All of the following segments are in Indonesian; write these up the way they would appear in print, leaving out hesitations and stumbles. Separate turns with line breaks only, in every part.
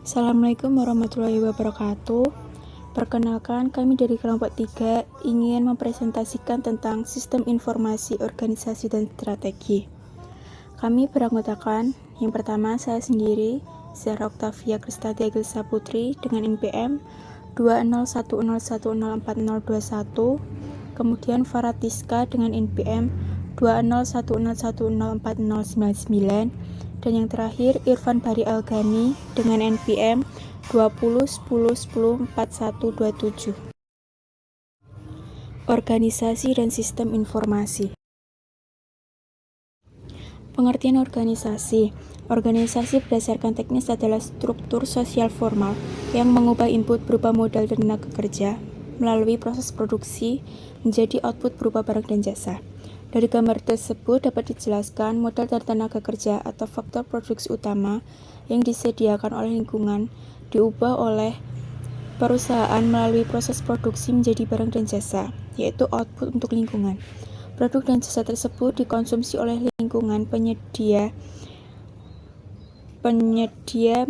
Assalamualaikum warahmatullahi wabarakatuh. Perkenalkan, kami dari kelompok 3 ingin mempresentasikan tentang sistem informasi, organisasi, dan strategi. Kami beranggotakan, yang pertama saya sendiri, Zahra Oktavia Kristanti Agilsa Putri dengan NPM 201010401, kemudian Faratiska dengan NPM 201010499, dan yang terakhir Irfan Bari Algani dengan NPM 2010104127. Organisasi dan sistem informasi. Pengertian organisasi. Organisasi berdasarkan teknis adalah struktur sosial formal yang mengubah input berupa modal dan tenaga kerja melalui proses produksi menjadi output berupa barang dan jasa. Dari gambar tersebut dapat dijelaskan modal dan tenaga kerja atau faktor produksi utama yang disediakan oleh lingkungan diubah oleh perusahaan melalui proses produksi menjadi barang dan jasa, yaitu output untuk lingkungan. Produk dan jasa tersebut dikonsumsi oleh lingkungan penyedia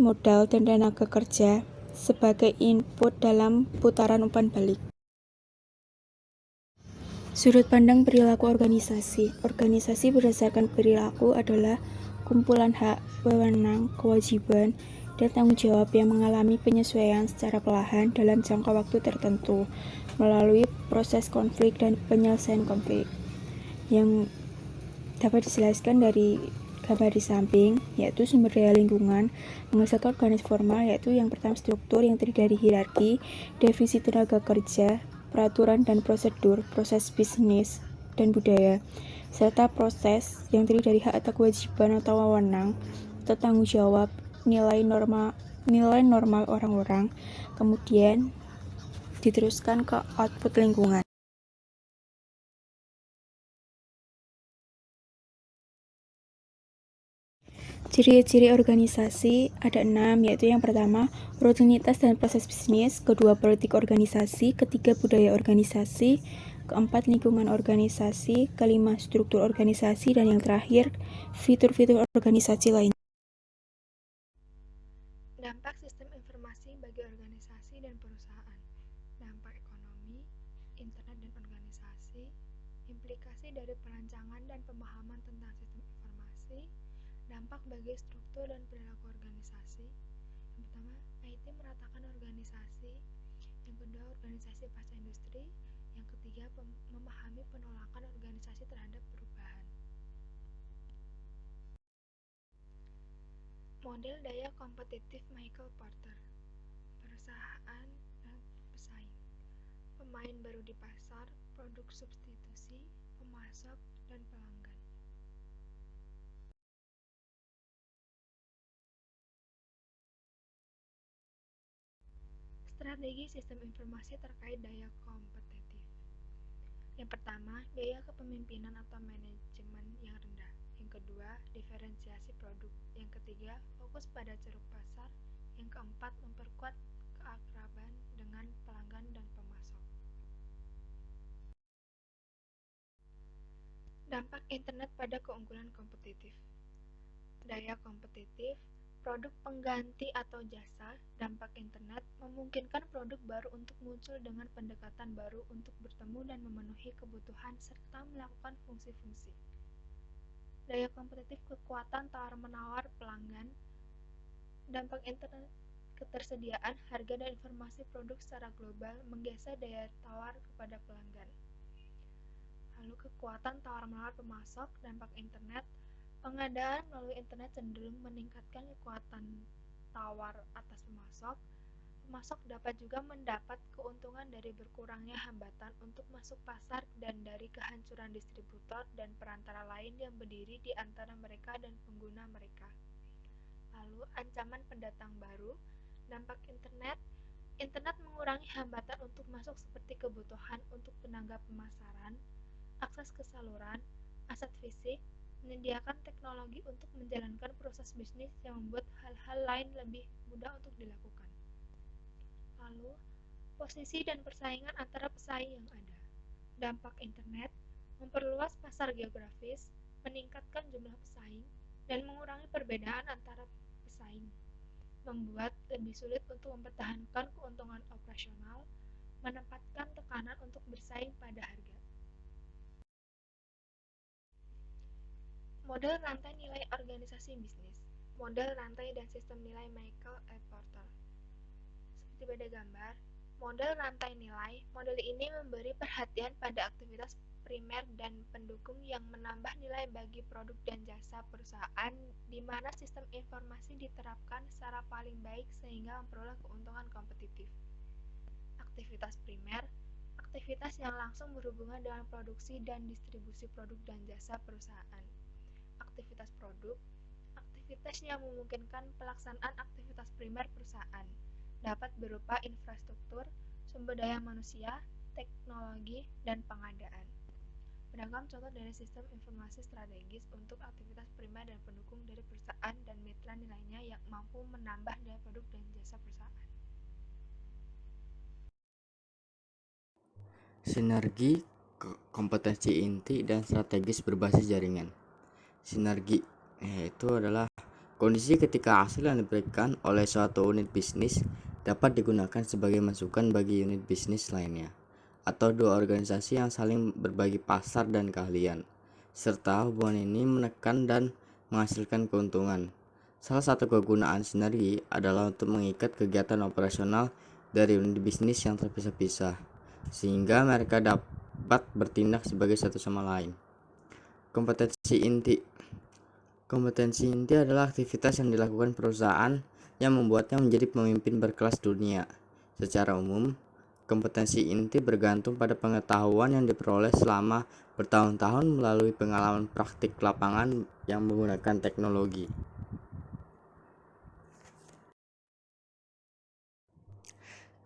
modal dan tenaga kerja sebagai input dalam putaran umpan balik. Sudut pandang perilaku organisasi. Organisasi berdasarkan perilaku adalah kumpulan hak, wewenang, kewajiban, dan tanggung jawab yang mengalami penyesuaian secara perlahan dalam jangka waktu tertentu melalui proses konflik dan penyelesaian konflik. Yang dapat dijelaskan dari gambar di samping, yaitu sumber daya lingkungan menghasilkan organisasi formal, yaitu yang pertama struktur yang terdiri dari hierarki, divisi tenaga kerja, peraturan dan prosedur, proses bisnis dan budaya, serta proses yang terdiri dari hak atau kewajiban atau wewenang atau tanggung jawab, nilai normal orang-orang, kemudian diteruskan ke output lingkungan. Ciri-ciri organisasi ada 6, yaitu yang pertama, rutinitas dan proses bisnis, kedua, politik organisasi, ketiga, budaya organisasi, keempat, lingkungan organisasi, kelima, struktur organisasi, dan yang terakhir, fitur-fitur organisasi lainnya.
Dampak sistem informasi bagi organisasi dan perusahaan. Dampak ekonomi, internet dan organisasi, implikasi dari perancangan dan pemahaman tentang sistem informasi, dampak bagi struktur dan perilaku organisasi. Yang pertama, IT meratakan organisasi. Yang kedua, organisasi pasca industri. Yang ketiga, memahami penolakan organisasi terhadap perubahan. Model daya kompetitif Michael Porter. Perusahaan dan pesaing. Pemain baru di pasar, produk substitusi, pemasok, dan pelanggan. Strategi sistem informasi terkait daya kompetitif. Yang pertama, daya kepemimpinan atau manajemen yang rendah. Yang kedua, diferensiasi produk. Yang ketiga, fokus pada ceruk pasar. Yang keempat, memperkuat keakraban dengan pelanggan dan pemasok. Dampak internet pada keunggulan kompetitif. Daya kompetitif, produk pengganti atau jasa, dampak internet memungkinkan produk baru untuk muncul dengan pendekatan baru untuk bertemu dan memenuhi kebutuhan serta melakukan fungsi-fungsi. Daya kompetitif, kekuatan tawar-menawar pelanggan, dampak internet, ketersediaan, harga dan informasi produk secara global menggeser daya tawar kepada pelanggan. Lalu kekuatan tawar-menawar pemasok, dampak internet, pengadaan melalui internet cenderung meningkatkan kekuatan tawar atas pemasok. Pemasok dapat juga mendapat keuntungan dari berkurangnya hambatan untuk masuk pasar dan dari kehancuran distributor dan perantara lain yang berdiri di antara mereka dan pengguna mereka. Lalu ancaman pendatang baru, dampak internet. Internet mengurangi hambatan untuk masuk seperti kebutuhan untuk tenaga pemasaran, akses ke saluran, aset fisik, menyediakan teknologi untuk menjalankan proses bisnis yang membuat hal-hal lain lebih mudah untuk dilakukan. Lalu, posisi dan persaingan antara pesaing yang ada. Dampak internet memperluas pasar geografis, meningkatkan jumlah pesaing, dan mengurangi perbedaan antara pesaing. membuat lebih sulit untuk mempertahankan keuntungan operasional, menempatkan tekanan untuk bersaing pada harga. Model rantai nilai organisasi bisnis. Model rantai dan sistem nilai Michael A. Porter. Seperti pada gambar, model rantai nilai, model ini memberi perhatian pada aktivitas primer dan pendukung yang menambah nilai bagi produk dan jasa perusahaan di mana sistem informasi diterapkan secara paling baik sehingga memperoleh keuntungan kompetitif. Aktivitas primer, aktivitas yang langsung berhubungan dengan produksi dan distribusi produk dan jasa perusahaan. Aktivitas produk, aktivitas yang memungkinkan pelaksanaan aktivitas primer perusahaan, dapat berupa infrastruktur, sumber daya manusia, teknologi, dan pengadaan. Beragam contoh dari sistem informasi strategis untuk aktivitas primer dan pendukung dari perusahaan dan mitra nilainya yang mampu menambah nilai produk dan jasa perusahaan.
Sinergi, kompetensi inti, dan strategis berbasis jaringan. Sinergi itu adalah kondisi ketika hasil yang diberikan oleh suatu unit bisnis dapat digunakan sebagai masukan bagi unit bisnis lainnya, atau dua organisasi yang saling berbagi pasar dan keahlian, serta hubungan ini menekan dan menghasilkan keuntungan. Salah satu kegunaan sinergi adalah untuk mengikat kegiatan operasional dari unit bisnis yang terpisah-pisah, sehingga mereka dapat bertindak sebagai satu sama lain. Kompetensi inti. Kompetensi inti adalah aktivitas yang dilakukan perusahaan yang membuatnya menjadi pemimpin berkelas dunia. Secara umum, kompetensi inti bergantung pada pengetahuan yang diperoleh selama bertahun-tahun melalui pengalaman praktik lapangan yang menggunakan teknologi.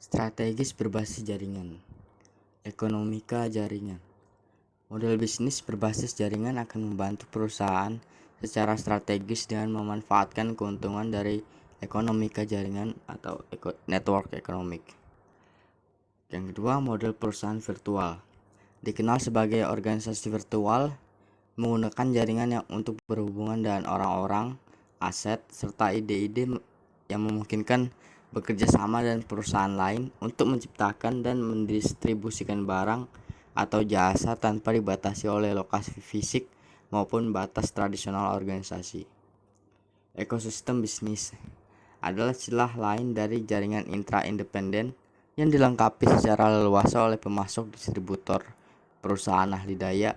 Strategis berbasis jaringan. Ekonomika jaringan. Model bisnis berbasis jaringan akan membantu perusahaan secara strategis dengan memanfaatkan keuntungan dari ekonomika jaringan atau network economic. Yang kedua, model perusahaan virtual. Dikenal sebagai organisasi virtual, menggunakan jaringan yang untuk berhubungan dengan orang-orang, aset, serta ide-ide yang memungkinkan bekerja sama dengan perusahaan lain untuk menciptakan dan mendistribusikan barang atau jasa tanpa dibatasi oleh lokasi fisik maupun batas tradisional organisasi. Ekosistem bisnis adalah istilah lain dari jaringan intra-independen yang dilengkapi secara leluasa oleh pemasok, distributor, perusahaan ahli daya,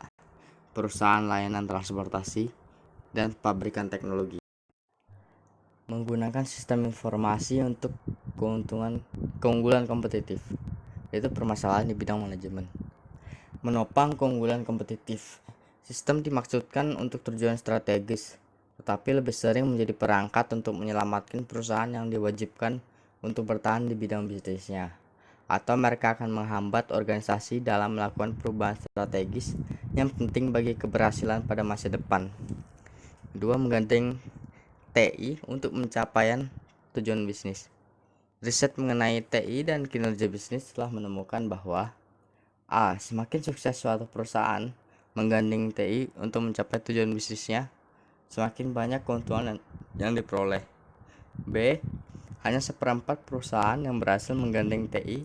perusahaan layanan transportasi, dan pabrikan teknologi. Menggunakan sistem informasi untuk keunggulan kompetitif, yaitu permasalahan di bidang manajemen. Menopang keunggulan kompetitif. Sistem dimaksudkan untuk tujuan strategis, tetapi lebih sering menjadi perangkat untuk menyelamatkan perusahaan yang diwajibkan untuk bertahan di bidang bisnisnya, atau mereka akan menghambat organisasi dalam melakukan perubahan strategis yang penting bagi keberhasilan pada masa depan. Kedua, menggandeng TI untuk pencapaian tujuan bisnis. Riset mengenai TI dan kinerja bisnis telah menemukan bahwa semakin sukses suatu perusahaan menggandeng TI untuk mencapai tujuan bisnisnya, semakin banyak keuntungan yang diperoleh. B. Hanya seperempat perusahaan yang berhasil menggandeng TI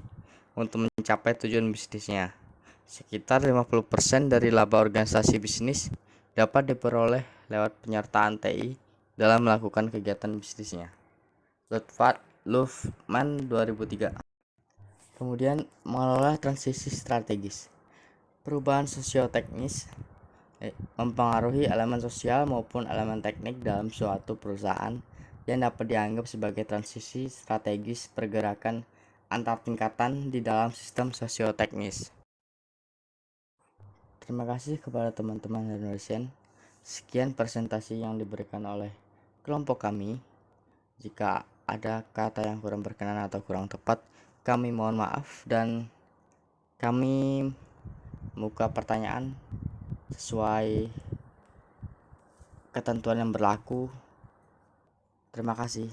untuk mencapai tujuan bisnisnya. Sekitar 50% dari laba organisasi bisnis dapat diperoleh lewat penyertaan TI dalam melakukan kegiatan bisnisnya. Luffman 2003. Kemudian, mengelola transisi strategis. Perubahan sosioteknis mempengaruhi elemen sosial maupun elemen teknik dalam suatu perusahaan yang dapat dianggap sebagai transisi strategis pergerakan antar tingkatan di dalam sistem sosioteknis. Terima kasih kepada teman-teman dan dosen. Sekian presentasi yang diberikan oleh kelompok kami. Jika ada kata yang kurang berkenan atau kurang tepat, kami mohon maaf dan kami membuka pertanyaan sesuai ketentuan yang berlaku. Terima kasih.